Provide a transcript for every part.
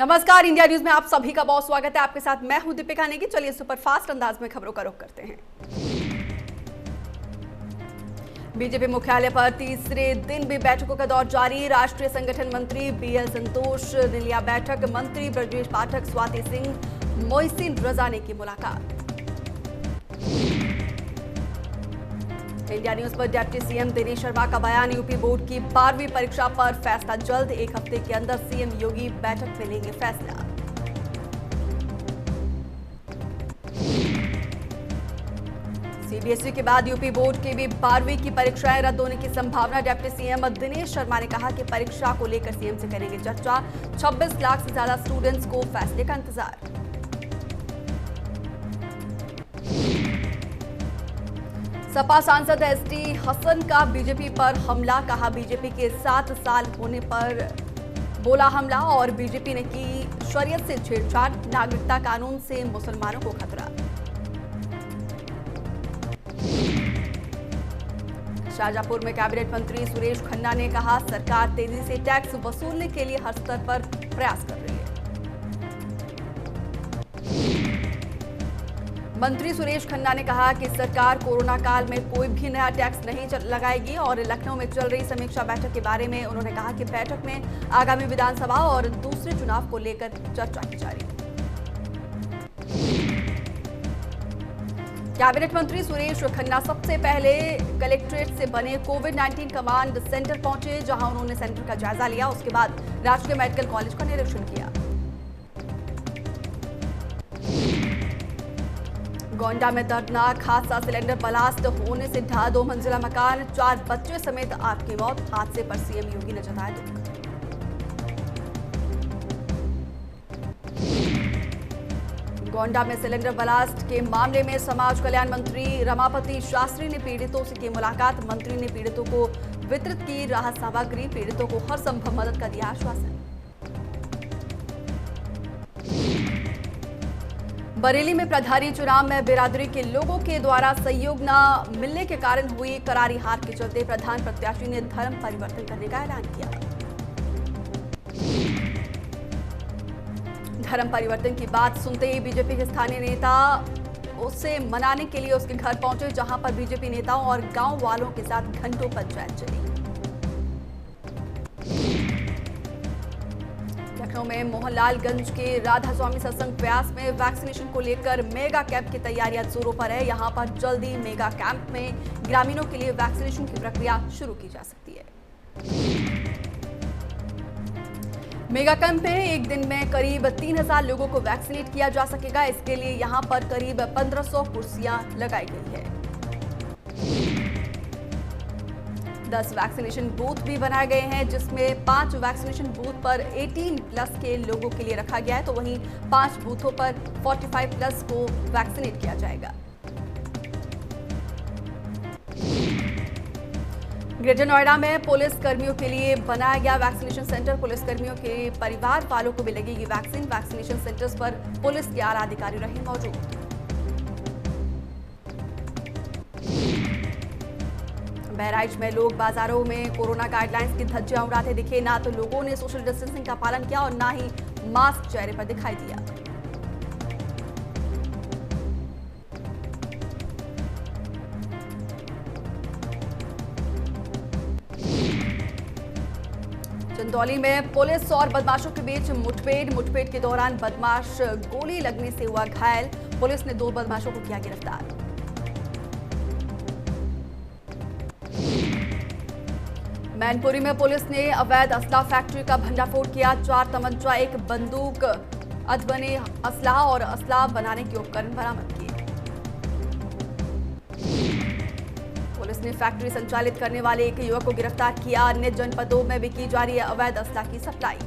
नमस्कार, India news में आप सभी का बहुत स्वागत है। आपके साथ मैं हूं दीपिका नेगी। चलिए सुपरफास्ट अंदाज में खबरों का रुख करते हैं। बीजेपी मुख्यालय पर तीसरे दिन भी बैठकों का दौर जारी। राष्ट्रीय संगठन मंत्री बीएल संतोष ने लिया बैठक। मंत्री ब्रजेश पाठक, स्वाति सिंह, मोहसिन रजा ने की मुलाकात। इंडिया न्यूज पर डिप्टी सीएम दिनेश शर्मा का बयान। यूपी बोर्ड की 12वीं परीक्षा पर फैसला जल्द। एक हफ्ते के अंदर सीएम योगी बैठक में लेंगे फैसला। सीबीएसई के बाद यूपी बोर्ड की भी 12वीं की परीक्षाएं रद्द होने की संभावना। डिप्टी सीएम दिनेश शर्मा ने कहा कि परीक्षा को लेकर सीएम से करेंगे चर्चा। 26 लाख से ज्यादा स्टूडेंट्स को फैसले का इंतजार। सपा सांसद एसटी हसन का बीजेपी पर हमला। कहा बीजेपी के 7 साल होने पर बोला हमला और बीजेपी ने की शरीयत से छेड़छाड़। नागरिकता कानून से मुसलमानों को खतरा। शाहजहांपुर में कैबिनेट मंत्री सुरेश खन्ना ने कहा सरकार तेजी से टैक्स वसूलने के लिए हर स्तर पर प्रयास कर रही है। मंत्री सुरेश खन्ना ने कहा कि सरकार कोरोना काल में कोई भी नया टैक्स नहीं लगाएगी और लखनऊ में चल रही समीक्षा बैठक के बारे में उन्होंने कहा कि बैठक में आगामी विधानसभा और दूसरे चुनाव को लेकर चर्चा की जा रही है। कैबिनेट मंत्री सुरेश खन्ना सबसे पहले कलेक्ट्रेट से बने कोविड-19 कमांड सेंटर पहुंचे, जहां उन्होंने सेंटर का जायजा लिया। उसके बाद राजकीय मेडिकल कॉलेज का निरीक्षण किया। गोंडा में दर्दनाक हादसा। सिलेंडर ब्लास्ट होने से ढहा 2 मंजिला मकान। 4 बच्चे समेत 8 की मौत। हादसे पर सीएम योगी ने जताया दुख। गोंडा में सिलेंडर ब्लास्ट के मामले में समाज कल्याण मंत्री रमापति शास्त्री ने पीड़ितों से की मुलाकात। मंत्री ने पीड़ितों को वितरित की राहत सामग्री। पीड़ितों को हर संभव मदद का दिया आश्वासन। बरेली में प्रधानी चुनाव में बिरादरी के लोगों के द्वारा सहयोग न मिलने के कारण हुई करारी हार के चलते प्रधान प्रत्याशी ने धर्म परिवर्तन करने का ऐलान किया। धर्म परिवर्तन की बात सुनते ही बीजेपी के स्थानीय नेता उसे मनाने के लिए उसके घर पहुंचे, जहां पर बीजेपी नेताओं और गांव वालों के साथ घंटों पंचायत चली। लखनऊ में मोहनलालगंज के राधा स्वामी सत्संग व्यास में वैक्सीनेशन को लेकर मेगा कैंप की तैयारियां जोरों पर है। यहां पर जल्दी मेगा कैंप में ग्रामीणों के लिए वैक्सीनेशन की प्रक्रिया शुरू की जा सकती है। मेगा कैंप में एक दिन में करीब 3000 लोगों को वैक्सीनेट किया जा सकेगा। इसके लिए यहां पर करीब 1500 कुर्सियां लगाई गई है। 10 वैक्सीनेशन बूथ भी बनाए गए हैं, जिसमें 5 वैक्सीनेशन बूथ पर 18+ के लोगों के लिए रखा गया है, तो वहीं 5 बूथों पर 45+ को वैक्सीनेट किया जाएगा। ग्रेटर नोएडा में पुलिस कर्मियों के लिए बनाया गया वैक्सीनेशन सेंटर। पुलिस कर्मियों के परिवार वालों को भी लगेगी वैक्सीन। वैक्सीनेशन सेंटर्स पर पुलिस के आला अधिकारी रहे मौजूद। बहराइच में लोग बाजारों में कोरोना गाइडलाइंस की धज्जियां उड़ाते दिखे। ना तो लोगों ने सोशल डिस्टेंसिंग का पालन किया और ना ही मास्क चेहरे पर दिखाई दिया। चंदौली में पुलिस और बदमाशों के बीच मुठभेड़ के दौरान बदमाश गोली लगने से हुआ घायल। पुलिस ने 2 बदमाशों को किया गिरफ्तार। मैनपुरी में पुलिस ने अवैध असला फैक्ट्री का भंडाफोड़ किया। 4 तमंचा, 1 बंदूक, अधबने असला और असला बनाने के उपकरण बरामद किए। पुलिस ने फैक्ट्री संचालित करने वाले एक युवक को गिरफ्तार किया। अन्य जनपदों में भी की जा रही है अवैध असला की सप्लाई।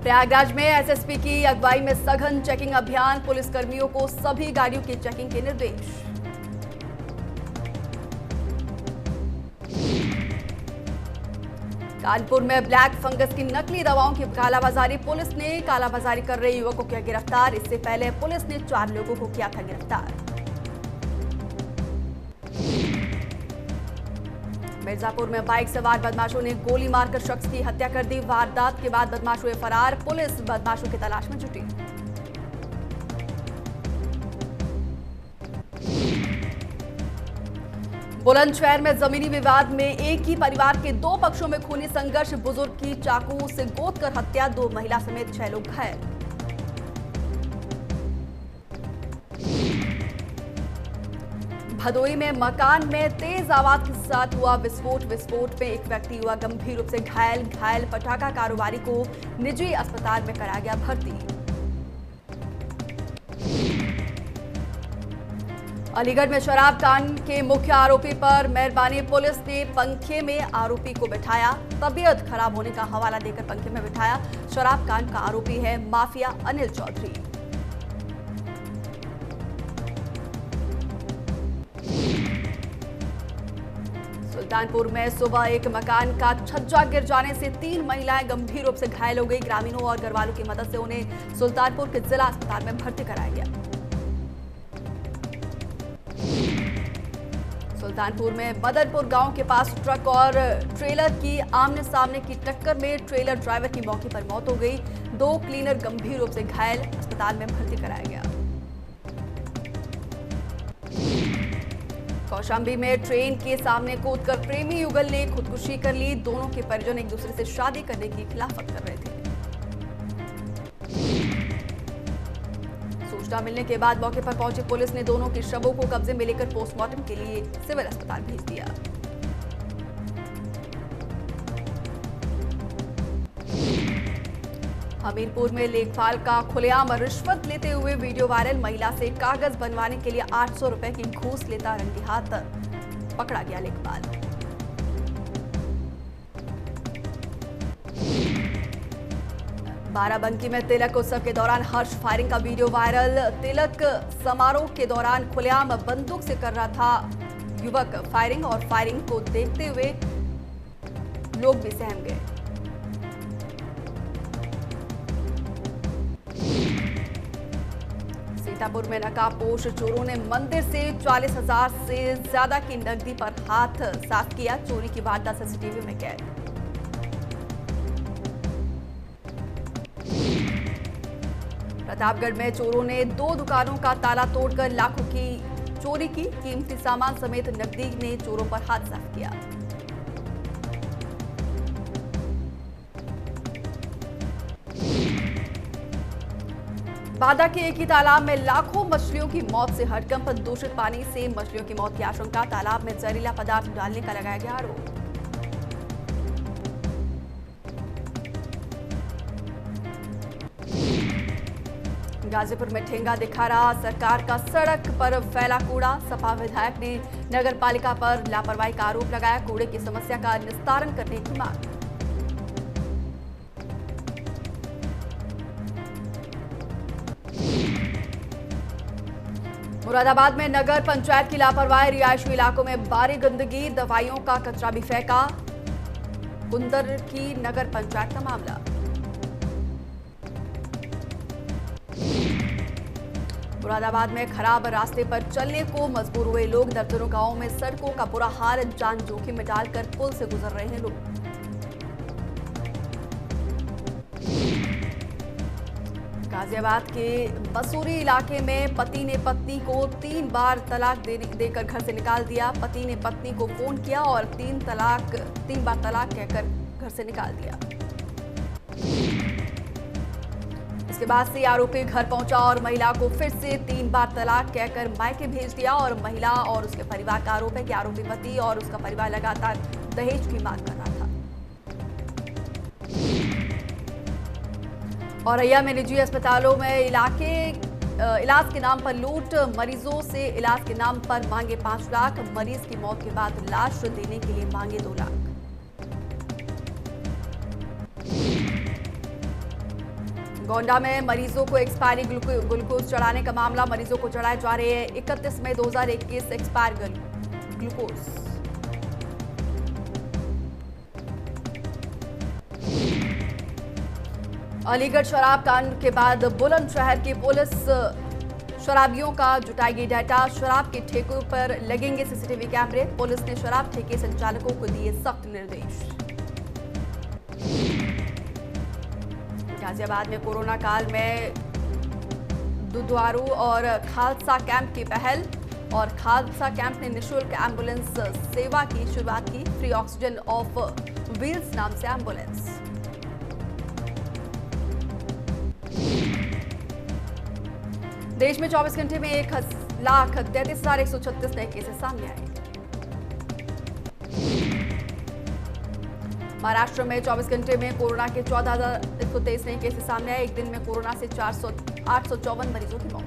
प्रयागराज में एसएसपी की अगुवाई में सघन चेकिंग अभियान। पुलिसकर्मियों को सभी गाड़ियों की चेकिंग के निर्देश। कानपुर में ब्लैक फंगस की नकली दवाओं की कालाबाजारी। पुलिस ने कालाबाजारी कर रहे युवक को किया गिरफ्तार। इससे पहले पुलिस ने 4 लोगों को किया था गिरफ्तार। मिर्जापुर में बाइक सवार बदमाशों ने गोली मारकर शख्स की हत्या कर दी। वारदात के बाद बदमाश हुए फरार। पुलिस बदमाशों की तलाश में जुटी। बुलंदशहर में जमीनी विवाद में एक ही परिवार के दो पक्षों में खूनी संघर्ष। बुजुर्ग की चाकू से गोदकर हत्या, 2 महिला समेत 6 लोग घायल। भदोई में मकान में तेज आवाज के साथ हुआ विस्फोट में एक व्यक्ति हुआ गंभीर रूप से घायल। पटाखा कारोबारी को निजी अस्पताल में कराया गया भर्ती। अलीगढ़ में शराब कांड के मुख्य आरोपी पर मेहरबानी पुलिस ने पंखे में आरोपी को बिठाया। तबीयत खराब होने का हवाला देकर पंखे में बिठाया। शराब कांड का आरोपी है माफिया अनिल चौधरी। सुल्तानपुर में सुबह एक मकान का छज्जा गिर जाने से 3 महिलाएं गंभीर रूप से घायल हो गई। ग्रामीणों और घरवालों की मदद से उन्हें सुल्तानपुर के जिला अस्पताल में भर्ती कराया गया। सुल्तानपुर में मदनपुर गांव के पास ट्रक और ट्रेलर की आमने सामने की टक्कर में ट्रेलर ड्राइवर की मौके पर मौत हो गई। 2 क्लीनर गंभीर रूप से घायल, अस्पताल में भर्ती कराया गया। कौशाम्बी में ट्रेन के सामने कूदकर प्रेमी युगल ने खुदकुशी कर ली। दोनों के परिजन एक दूसरे से शादी करने की खिलाफत कर रहे थे। सूचना मिलने के बाद मौके पर पहुंची पुलिस ने दोनों के शवों को कब्जे में लेकर पोस्टमार्टम के लिए सिविल अस्पताल भेज दिया। हमीरपुर में लेखपाल का खुलेआम रिश्वत लेते हुए वीडियो वायरल। महिला से कागज बनवाने के लिए 800 रुपए की घूस लेता रंगे हाथ पकड़ा गया लेखपाल। बाराबंकी में तिलक उत्सव के दौरान हर्ष फायरिंग का वीडियो वायरल। तिलक समारोह के दौरान खुलेआम बंदूक से कर रहा था युवक फायरिंग, और फायरिंग को देखते हुए लोग भी सहम गए। सीतापुर में नकाबपोश चोरों ने मंदिर से 40,000 से ज्यादा की नकदी पर हाथ साफ किया। चोरी की वारदात सीसीटीवी में कैद। प्रतापगढ़ में चोरों ने 2 दुकानों का ताला तोड़कर लाखों की चोरी की। कीमती सामान समेत नकदी ने चोरों पर हाथ साफ किया। बांदा के एक ही तालाब में लाखों मछलियों की मौत से हड़कंप। दूषित पानी से मछलियों की मौत की आशंका। तालाब में जहरीला पदार्थ डालने का लगाया गया आरोप। गाजीपुर में ठेंगा दिखा रहा सरकार का सड़क पर फैला कूड़ा। सपा विधायक ने नगर पालिका पर लापरवाही का आरोप लगाया। कूड़े की समस्या का निस्तारण करने की मांग। मुरादाबाद में नगर पंचायत की लापरवाही। रिहायशी इलाकों में भारी गंदगी, दवाइयों का कचरा भी फेंका। कुंदर की नगर पंचायत का मामला। मुरादाबाद में खराब रास्ते पर चलने को मजबूर हुए लोग। दर्जनों गांवों में सड़कों का बुरा हाल। जान जोखिम में डालकर पुल से गुजर रहे हैं लोग। गाजियाबाद के बसूरी इलाके में पति ने पत्नी को 3 बार तलाक देकर घर से निकाल दिया। पति ने पत्नी को फोन किया और 3 बार तलाक कहकर घर से निकाल दिया। इसके बाद से आरोपी घर पहुंचा और महिला को फिर से 3 बार तलाक कहकर मायके भेज दिया। और महिला और उसके परिवार का आरोप है कि आरोपी पति और उसका परिवार लगातार दहेज की मांग कर रहा था। औरैया में निजी अस्पतालों में इलाज के नाम पर लूट। मरीजों से इलाज के नाम पर मांगे 5 लाख। मरीज की मौत के बाद लाश देने के लिए मांगे 2 लाख। गोंडा में मरीजों को एक्सपायरी ग्लूकोज चढ़ाने का मामला। मरीजों को चढ़ाए जा रहे हैं 31 मई 2021 एक्सपायर ग्लूकोज। अलीगढ़ शराब कांड के बाद बुलंदशहर की पुलिस शराबियों का जुटाएगी डाटा, शराब के ठेकों पर लगेंगे सीसीटीवी कैमरे। पुलिस ने शराब ठेके संचालकों को दिए सख्त निर्देश। गाजियाबाद में कोरोना काल में दुधारू और खालसा कैंप की पहल, और खालसा कैंप ने निःशुल्क एम्बुलेंस सेवा की शुरुआत की। फ्री ऑक्सीजन ऑफ व्हील्स नाम से एम्बुलेंस। देश में 24 घंटे में 1,33,136 नए केसेस सामने आए। महाराष्ट्र में 24 घंटे में कोरोना के 14,123 नए केसेस सामने आए। एक दिन में कोरोना से 854 मरीजों की मौत।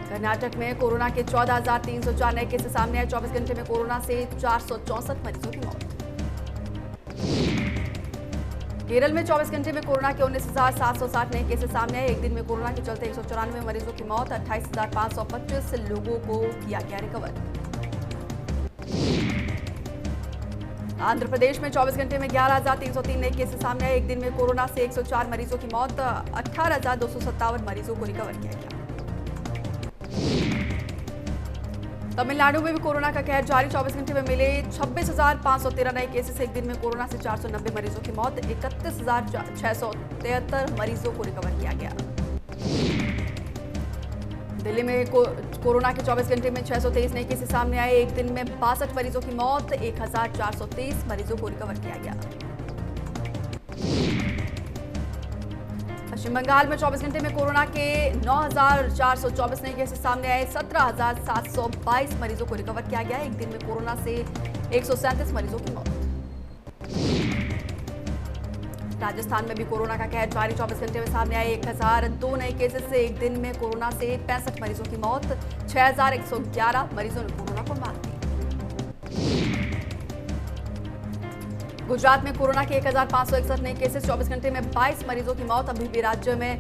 कर्नाटक में कोरोना के 14,304 नए केसेस सामने आए। 24 घंटे में कोरोना से 464 मरीजों की मौत। केरल में 24 घंटे में कोरोना के 19,760 नए केसेस सामने आए। एक दिन में कोरोना के चलते 194 मरीजों की मौत। 28,525 लोगों को किया गया रिकवर। आंध्र प्रदेश में 24 घंटे में 11,303 नए केसेस सामने आए। एक दिन में कोरोना से 104 मरीजों की मौत। 18,257 मरीजों को रिकवर किया गया। तमिलनाडु में भी कोरोना का कहर जारी। 24 घंटे में मिले 26,513 नए केसेस। एक दिन में कोरोना से 490 मरीजों की मौत। 31,673 मरीजों को रिकवर किया गया। दिल्ली में कोरोना के 24 घंटे में 623 नए केसेस सामने आए। एक दिन में 62 मरीजों की मौत। 1,423 मरीजों को रिकवर किया गया। पश्चिम बंगाल में 24 घंटे में कोरोना के 9,424 नए केसेस सामने आए। 17,722 मरीजों को रिकवर किया गया। एक दिन में कोरोना से 137 मरीजों की मौत। राजस्थान में भी कोरोना का कहर जारी। 24 घंटे में सामने आए 1,002 नए केसेस से एक दिन में कोरोना से 65 मरीजों की मौत। 6,111 मरीजों ने कोरोना को मात दी। गुजरात में कोरोना के 1,561 नए केसेस। 24 घंटे में 22 मरीजों की मौत। अभी भी राज्य में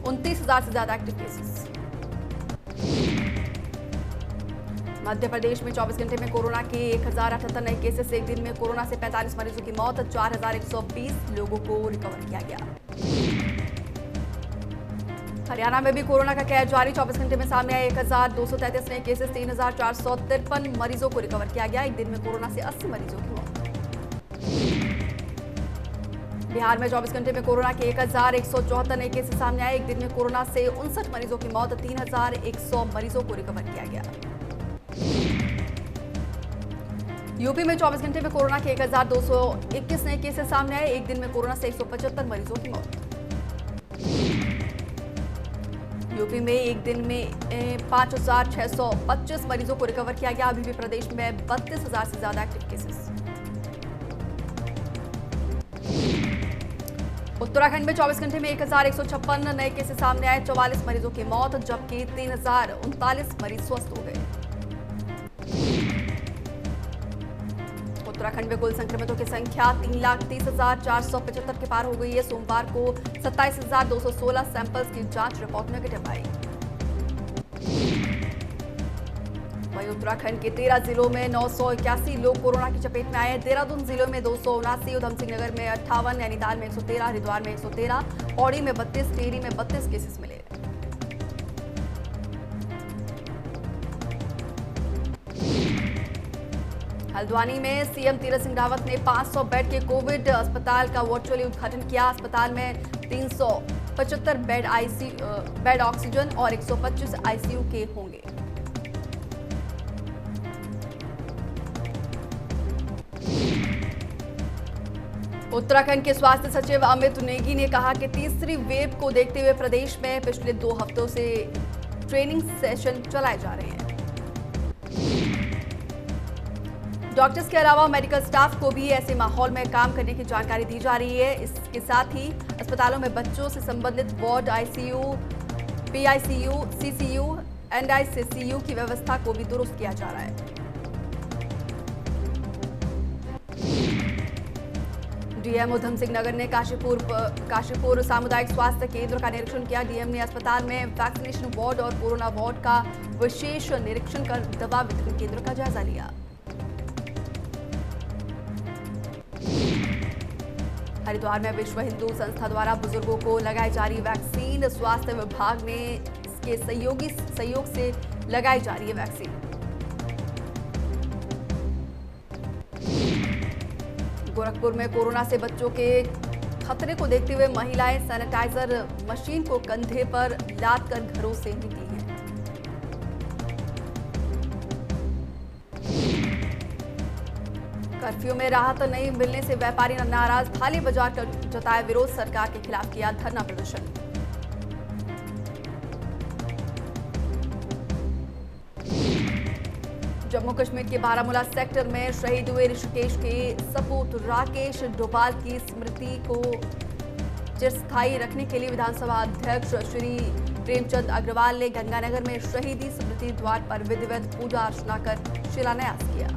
29,000 से ज्यादा एक्टिव केसेस। मध्य प्रदेश में 24 घंटे में कोरोना के 1,078 नए केसेस। एक दिन में कोरोना से 45 मरीजों की मौत। 4,120 लोगों को रिकवर किया गया। हरियाणा में भी कोरोना का कहर जारी। 24 घंटे में सामने आए 1,233 नए केसेस। 3,453 मरीजों को रिकवर किया गया। एक दिन में कोरोना से 80 मरीजों की मौत। बिहार में 24 घंटे में कोरोना के 1,174 नए केसेस सामने आए। एक दिन में कोरोना से 59 मरीजों की मौत। 3,100 मरीजों को रिकवर किया गया। यूपी में 24 घंटे में कोरोना के 1,221 नए केसेस सामने आए। एक दिन में कोरोना से 175 मरीजों की मौत। यूपी में एक दिन में 5,625 मरीजों को रिकवर किया गया। अभी भी प्रदेश में 32,000 से ज्यादा एक्टिव केसेस। उत्तराखंड में 24 घंटे में 1,156 नए केसेस सामने आए। 44 मरीजों की मौत, जबकि 3,039 मरीज स्वस्थ हो गए। उत्तराखंड में कुल संक्रमितों की संख्या 3,30,475 के पार हो गई है। सोमवार को 27,216 सैंपल्स की जांच रिपोर्ट नेगेटिव आई। वहीं उत्तराखंड के 13 जिलों में 981 लोग कोरोना की चपेट में आए। देहरादून जिले में 279, उधम सिंह नगर में 58, नैनीताल में 113, हरिद्वार में 113, पौड़ी में 32, टिहरी में 32 केसेस मिले। हल्द्वानी में सीएम तीरथ सिंह रावत ने 500 बेड के कोविड अस्पताल का वर्चुअली उद्घाटन किया। अस्पताल में 375 बेड ऑक्सीजन और 125 आईसीयू के होंगे। उत्तराखंड के स्वास्थ्य सचिव अमित नेगी ने कहा कि तीसरी वेव को देखते हुए प्रदेश में पिछले 2 हफ्तों से ट्रेनिंग सेशन चलाए जा रहे हैं। डॉक्टर्स के अलावा मेडिकल स्टाफ को भी ऐसे माहौल में काम करने की जानकारी दी जा रही है। इसके साथ ही अस्पतालों में बच्चों से संबंधित ward, ICU, PICU, CCU, NICU की व्यवस्था को भी दुरुस्त किया जा रहा है। डीएम उधम सिंह नगर ने काशीपुर सामुदायिक स्वास्थ्य केंद्र का निरीक्षण किया। डीएम ने अस्पताल में वैक्सीनेशन वार्ड और कोरोना वार्ड का विशेष निरीक्षण कर दवा वितरण केंद्र का जायजा लिया। हरिद्वार में विश्व हिंदू संस्था द्वारा बुजुर्गों को लगाई जा रही वैक्सीन। स्वास्थ्य विभाग ने इसके सहयोग से लगाई जा रही है वैक्सीन। गोरखपुर में कोरोना से बच्चों के खतरे को देखते हुए महिलाएं सैनिटाइजर मशीन को कंधे पर लाद कर घरों से निकली हैं। कर्फ्यू में राहत नहीं मिलने से व्यापारी नाराज, थाली बाजार कर जताया विरोध, सरकार के खिलाफ किया धरना प्रदर्शन। जम्मू कश्मीर के बारामूला सेक्टर में शहीद हुए ऋषिकेश के सपूत राकेश डोभाल की स्मृति को चिरस्थायी रखने के लिए विधानसभा अध्यक्ष श्री प्रेमचंद अग्रवाल ने गंगानगर में शहीदी स्मृति द्वार पर विधिवत पूजा अर्चना कर शिलान्यास किया।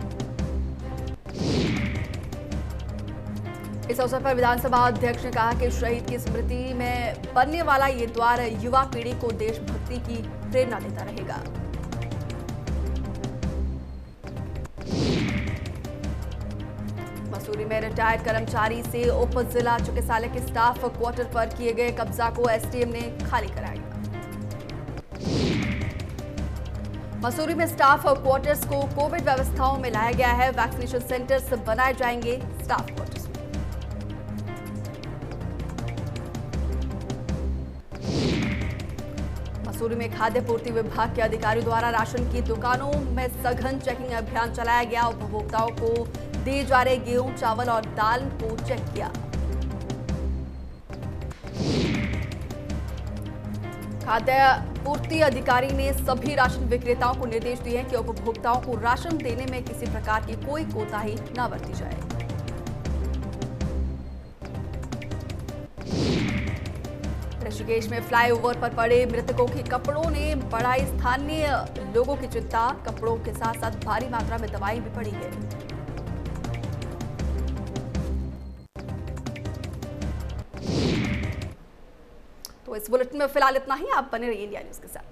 इस अवसर पर विधानसभा अध्यक्ष ने कहा कि शहीद की स्मृति में बनने वाला ये द्वार युवा पीढ़ी को देशभक्ति की प्रेरणा देता रहेगा। मसूरी में रिटायर्ड कर्मचारी से उप जिला चिकित्सालय के स्टाफ क्वार्टर पर किए गए कब्जा को एसडीएम ने खाली कराया। मसूरी में स्टाफ क्वार्टर्स को कोविड व्यवस्थाओं में लाया गया है। वैक्सीनेशन सेंटर्स बनाए जाएंगे स्टाफ क्वार्टर्स में। मसूरी में खाद्य पूर्ति विभाग के अधिकारियों द्वारा राशन की दुकानों में सघन चेकिंग अभियान चलाया गया। उपभोक्ताओं को दिए जा रहे गेहूं, चावल और दाल को चेक किया। खाद्य पूर्ति अधिकारी ने सभी राशन विक्रेताओं को निर्देश दिए हैं कि उपभोक्ताओं को राशन देने में किसी प्रकार की कोई कोताही न बरती जाए। ऋषिकेश में फ्लाईओवर पर पड़े मृतकों के कपड़ों ने बढ़ाई स्थानीय लोगों की चिंता। कपड़ों के साथ साथ भारी मात्रा में दवाई भी पड़ी है। तो इस बुलेटिन में फिलहाल इतना ही। आप बने रहिए इंडिया न्यूज के साथ।